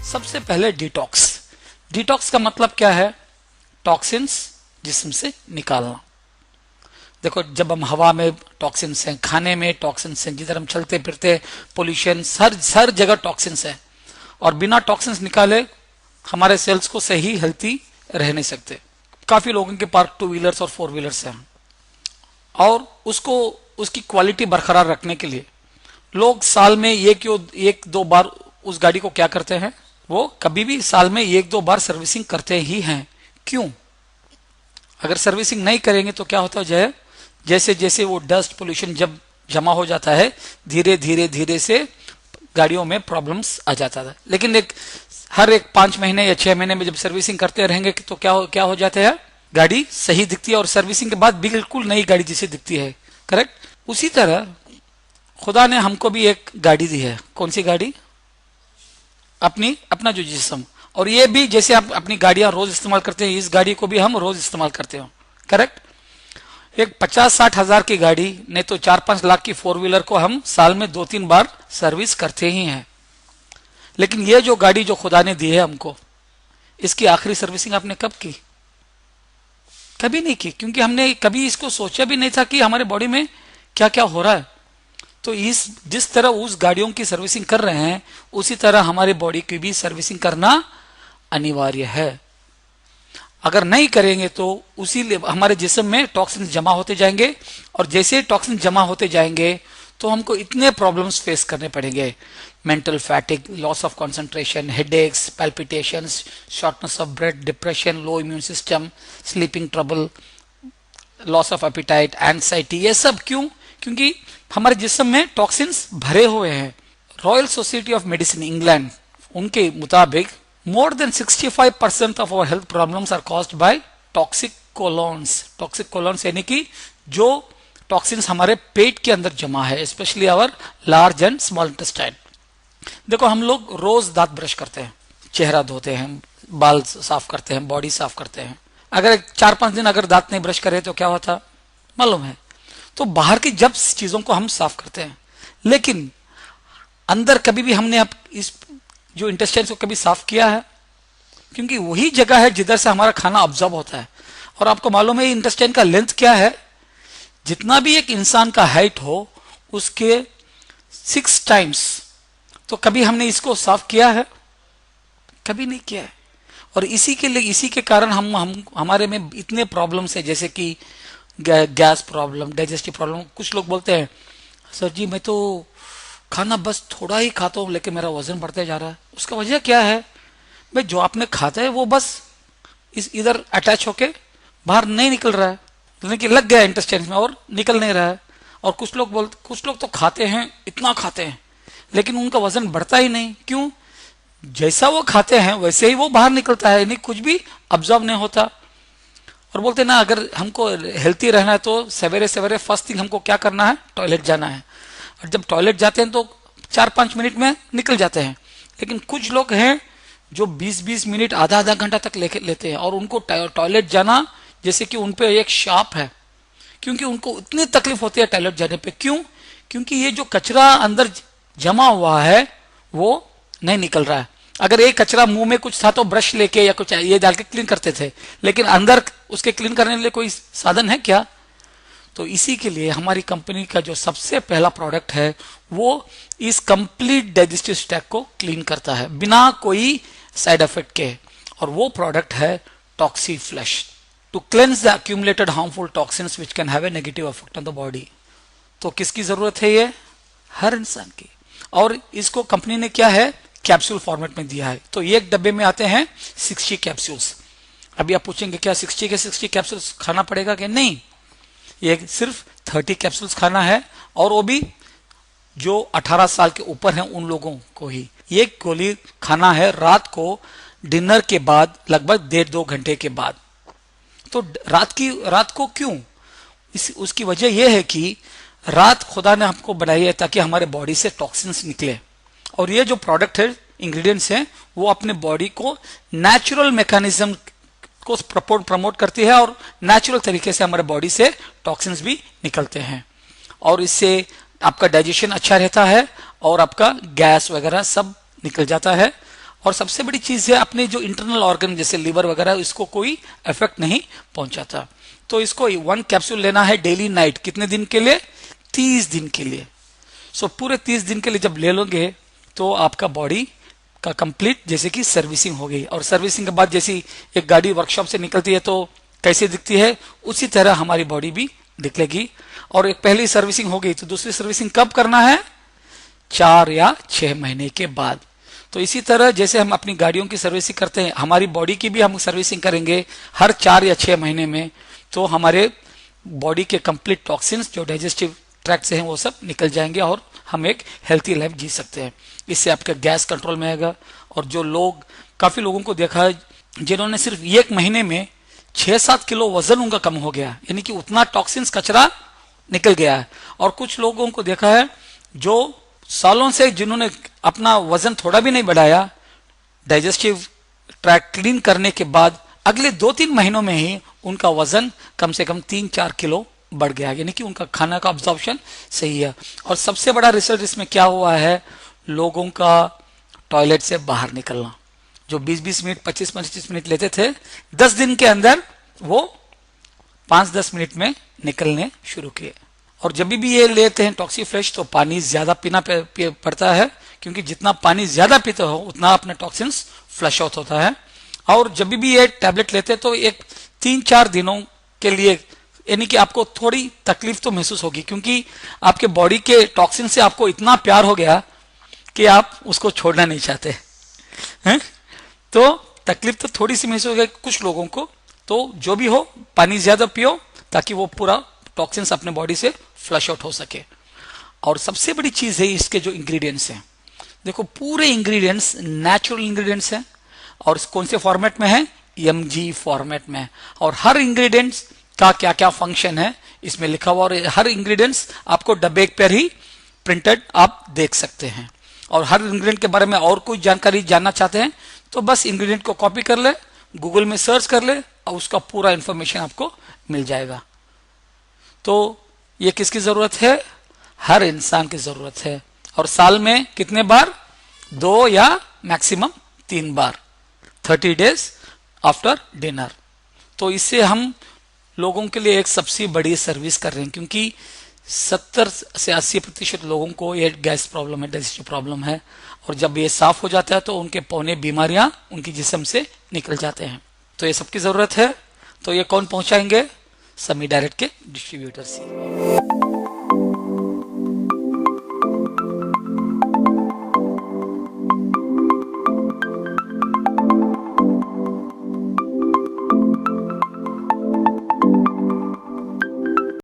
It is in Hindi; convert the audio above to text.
सबसे पहले डिटॉक्स। डिटॉक्स का मतलब क्या है? टॉक्सिन्स जिस्म से निकालना। देखो, जब हम हवा में टॉक्सिन्स हैं, खाने में टॉक्सिन्स हैं, जिधर हम चलते फिरते पोल्यूशन, हर जगह टॉक्सिन्स है। और बिना टॉक्सिन्स निकाले हमारे सेल्स को सही हेल्थी रह नहीं सकते। काफी लोगों के पास 2 व्हीलर्स और 4 व्हीलर्स हैं, और उसकी क्वालिटी बरकरार रखने के लिए लोग साल में एक दो बार उस गाड़ी को क्या करते हैं, वो कभी भी साल में 1-2 बार सर्विसिंग करते ही हैं। क्यों? अगर सर्विसिंग नहीं करेंगे तो क्या होता है, जैसे जैसे वो डस्ट पोल्यूशन जब जमा हो जाता है, धीरे धीरे से गाड़ियों में प्रॉब्लम्स आ जाता है। लेकिन हर 5 महीने या 6 महीने में जब सर्विसिंग करते रहेंगे तो क्या हो जाता है, गाड़ी सही दिखती है, और सर्विसिंग के बाद बिल्कुल नई गाड़ी जैसी दिखती है। करेक्ट? उसी तरह खुदा ने हमको भी एक गाड़ी दी है। कौन सी गाड़ी? अपना जो जिस्म। और ये भी जैसे आप अपनी गाड़ियां रोज इस्तेमाल करते हैं, इस गाड़ी को भी हम रोज इस्तेमाल करते हो। करेक्ट? एक 50-60 हजार की गाड़ी नहीं तो 4-5 लाख की 4 व्हीलर को हम साल में 2-3 बार सर्विस करते ही हैं। लेकिन ये जो गाड़ी जो खुदा ने दी है हमको, इसकी आखिरी सर्विसिंग आपने कब की? कभी नहीं की, क्योंकि हमने कभी इसको सोचा भी नहीं था कि हमारे बॉडी में क्या क्या हो रहा है। तो जिस तरह उस गाड़ियों की सर्विसिंग कर रहे हैं, उसी तरह हमारे बॉडी की भी सर्विसिंग करना अनिवार्य है। अगर नहीं करेंगे तो उसी हमारे जिस्म में टॉक्सिन जमा होते जाएंगे, और जैसे टॉक्सिन जमा होते जाएंगे तो हमको इतने प्रॉब्लम्स फेस करने पड़ेंगे। Mental fatigue, loss of concentration, headaches, palpitations, shortness of breath, depression, low immune system, sleeping trouble, loss of appetite, anxiety. ये सब क्यों? क्योंकि हमारे जिस्म में टॉक्सिन्स भरे हुए हैं। Royal society of medicine England, उनके मुताबिक more than 65% of our health problems are caused by toxic colons। toxic colons यानी कि जो टॉक्सिन्स हमारे पेट के अंदर जमा है, specially our large and small intestine. देखो, हम लोग रोज दांत ब्रश करते हैं, चेहरा धोते हैं, बाल साफ करते हैं, बॉडी साफ करते हैं। अगर 4-5 दिन अगर दांत नहीं ब्रश करे तो क्या होता मालूम है? तो बाहर की जब चीजों को हम साफ करते हैं, लेकिन अंदर कभी भी हमने इस जो इंटेस्टाइन को कभी साफ किया है? क्योंकि वही जगह है जिधर से हमारा खाना ऑब्जॉर्ब होता है। और आपको मालूम है इंटेस्टाइन का लेंथ क्या है? जितना भी एक इंसान का हाइट हो उसके 6 टाइम्स। तो कभी हमने इसको साफ किया है? कभी नहीं किया है। और इसी के कारण हम हमारे में इतने प्रॉब्लम्स है, जैसे कि गैस प्रॉब्लम, डाइजेस्टिव प्रॉब्लम। कुछ लोग बोलते हैं, सर जी मैं तो खाना बस थोड़ा ही खाता हूं लेकिन मेरा वजन बढ़ते जा रहा है। उसका वजह क्या है? भाई, जो आपने खाता है वो बस इधर अटैच होके बाहर नहीं निकल रहा है, यानी कि लग गया इंटेस्टाइन में और निकल नहीं रहा है। और कुछ लोग तो खाते हैं, इतना खाते हैं, लेकिन उनका वजन बढ़ता ही नहीं। क्यों? जैसा वो खाते हैं वैसे ही वो बाहर निकलता है, यानी कुछ भी ऑब्जॉर्ब नहीं होता। और बोलते ना, अगर हमको हेल्थी रहना है तो सवेरे सवेरे फर्स्ट थिंग हमको क्या करना है? टॉयलेट जाना है। और जब टॉयलेट जाते हैं तो 4-5 मिनट में निकल जाते हैं। लेकिन कुछ लोग हैं जो 20-20 मिनट, आधा घंटा तक लेते हैं, और उनको टॉयलेट जाना जैसे कि उन पे एक शाप है, क्योंकि उनको इतनी तकलीफ होती है टॉयलेट जाने पे। क्यों? क्योंकि ये जो कचरा अंदर जमा हुआ है वो नहीं निकल रहा है। अगर एक कचरा मुंह में कुछ था तो ब्रश लेके या कुछ ये डाल के क्लीन करते थे, लेकिन अंदर उसके क्लीन करने के लिए कोई साधन है क्या? तो इसी के लिए हमारी कंपनी का जो सबसे पहला प्रोडक्ट है वो इस कंप्लीट डाइजेस्टिव स्टैक को क्लीन करता है बिना कोई साइड इफेक्ट के, और वो प्रोडक्ट है Toxi Flush, to cleanse the accumulated harmful toxins which can have a negative effect on the body. तो किसकी जरूरत है? ये हर इंसान की। और इसको कंपनी ने क्या है? कैप्सूल फॉर्मेट में दिया है। तो एक डब्बे में आते हैं 60 कैप्सूल्स। अभी आप पूछेंगे क्या 60 के 60 कैप्सूल्स खाना पड़ेगा कि नहीं? ये सिर्फ 30 कैप्सूल्स खाना है, और वो भी जो 18 साल के ऊपर हैं उन लोगों को ही। ये गोली खाना है रात को डिनर के बाद, लगभग 1.5-2 घंटे के बाद। तो रात को क्यों? उसकी वजह यह है कि रात खुदा ने हमको बनाई है ताकि हमारे बॉडी से टॉक्सिन्स निकले, और ये जो प्रोडक्ट है, इंग्रेडिएंट्स हैं, वो अपने बॉडी को नेचुरल मैकेनिज्म को प्रमोट करती है, और नेचुरल तरीके से हमारे बॉडी से टॉक्सिन्स भी निकलते हैं। और इससे आपका डाइजेशन अच्छा रहता है, और आपका गैस वगैरह सब निकल जाता है, और सबसे बड़ी चीज है अपने जो इंटरनल ऑर्गन जैसे लिवर वगैरह इसको कोई इफेक्ट नहीं पहुंचाता। तो इसको 1 कैप्सूल लेना है डेली नाइट, कितने दिन के लिए? 30 दिन के लिए। सो पूरे 30 दिन के लिए जब ले लोगे तो आपका बॉडी का कंप्लीट जैसे कि सर्विसिंग हो गई। और सर्विसिंग के बाद जैसी एक गाड़ी वर्कशॉप से निकलती है तो कैसे दिखती है, उसी तरह हमारी बॉडी भी निकलेगी। और एक पहली सर्विसिंग हो गई तो दूसरी सर्विसिंग कब करना है? 4 या 6 महीने के बाद। तो इसी तरह जैसे हम अपनी गाड़ियों की सर्विसिंग करते हैं, हमारी बॉडी की भी हम सर्विसिंग करेंगे हर 4 या 6 महीने में। तो हमारे बॉडी के कंप्लीट टॉक्सिन्स जो डाइजेस्टिव ट्रैक्ट से हैं वो सब निकल जाएंगे और हम एक हेल्थी लाइफ जी सकते हैं। इससे आपका गैस कंट्रोल में आएगा। और जो लोग, काफी लोगों को देखा है जिन्होंने सिर्फ 1 महीने में 6-7 किलो वजन उनका कम हो गया, यानी कि उतना टॉक्सिन्स कचरा निकल गया है। और कुछ लोगों को देखा है जो सालों से जिन्होंने अपना वजन थोड़ा भी नहीं बढ़ाया, डाइजेस्टिव ट्रैक्ट क्लीन करने के बाद अगले 2-3 महीनों में ही उनका वजन कम से कम 3-4 किलो बढ़ गया, यानी कि उनका खाना का अब्जॉर्प्शन सही है। और सबसे बड़ा रिसर्च इसमें क्या हुआ है, लोगों का टॉयलेट से बाहर निकलना। जो 20-20 मिनट 25-25 मिनट लेते थे, 10 दिन के अंदर वो 5-10 मिनट में निकलने शुरू किए। और जब भी ये लेते हैं टॉक्सी फ्रेश तो पानी ज्यादा पीना पड़ता है, क्योंकि जितना पानी ज्यादा पीते हो उतना अपना टॉक्सिन्स फ्लश आउट होता है। और जब भी ये टैबलेट लेते हैं तो एक 3-4 दिनों के लिए, यानी कि आपको थोड़ी तकलीफ तो महसूस होगी, क्योंकि आपके बॉडी के टॉक्सिन से आपको इतना प्यार हो गया कि आप उसको छोड़ना नहीं चाहते हैं। तो तकलीफ तो थोड़ी सी महसूस होगी कुछ लोगों को। तो जो भी हो, पानी ज्यादा पियो ताकि वो पूरा टॉक्सिन्स अपने बॉडी से फ्लश आउट हो सके। और सबसे बड़ी चीज है इसके जो इंग्रेडिएंट्स हैं, देखो पूरे इंग्रेडिएंट्स नेचुरल इंग्रेडिएंट्स हैं। और कौन से फॉर्मेट में है? एमजी फॉर्मेट में। और हर इंग्रेडिएंट्स का क्या क्या फंक्शन है इसमें लिखा हुआ, और हर इंग्रेडिएंट्स आपको डब्बे पर ही प्रिंटेड आप देख सकते हैं। और हर इंग्रेडिएंट के बारे में और कोई जानकारी जानना चाहते हैं तो बस इंग्रेडिएंट को कॉपी कर ले, गूगल में सर्च कर ले और उसका पूरा इंफॉर्मेशन आपको मिल जाएगा। तो ये किसकी जरूरत है? हर इंसान की जरूरत है। और साल में कितने बार? 2 या मैक्सिमम 3 बार, 30 डेज आफ्टर डिनर। तो इससे हम लोगों के लिए एक सबसे बड़ी सर्विस कर रहे हैं, क्योंकि 70 से 80% लोगों को ये गैस प्रॉब्लम है, डाइजेस्टिव प्रॉब्लम है। और जब ये साफ हो जाता है तो उनके पौने बीमारियां उनकी जिस्म से निकल जाते हैं। तो ये सबकी जरूरत है। तो ये कौन पहुंचाएंगे? समी डायरेक्ट के डिस्ट्रीब्यूटर से।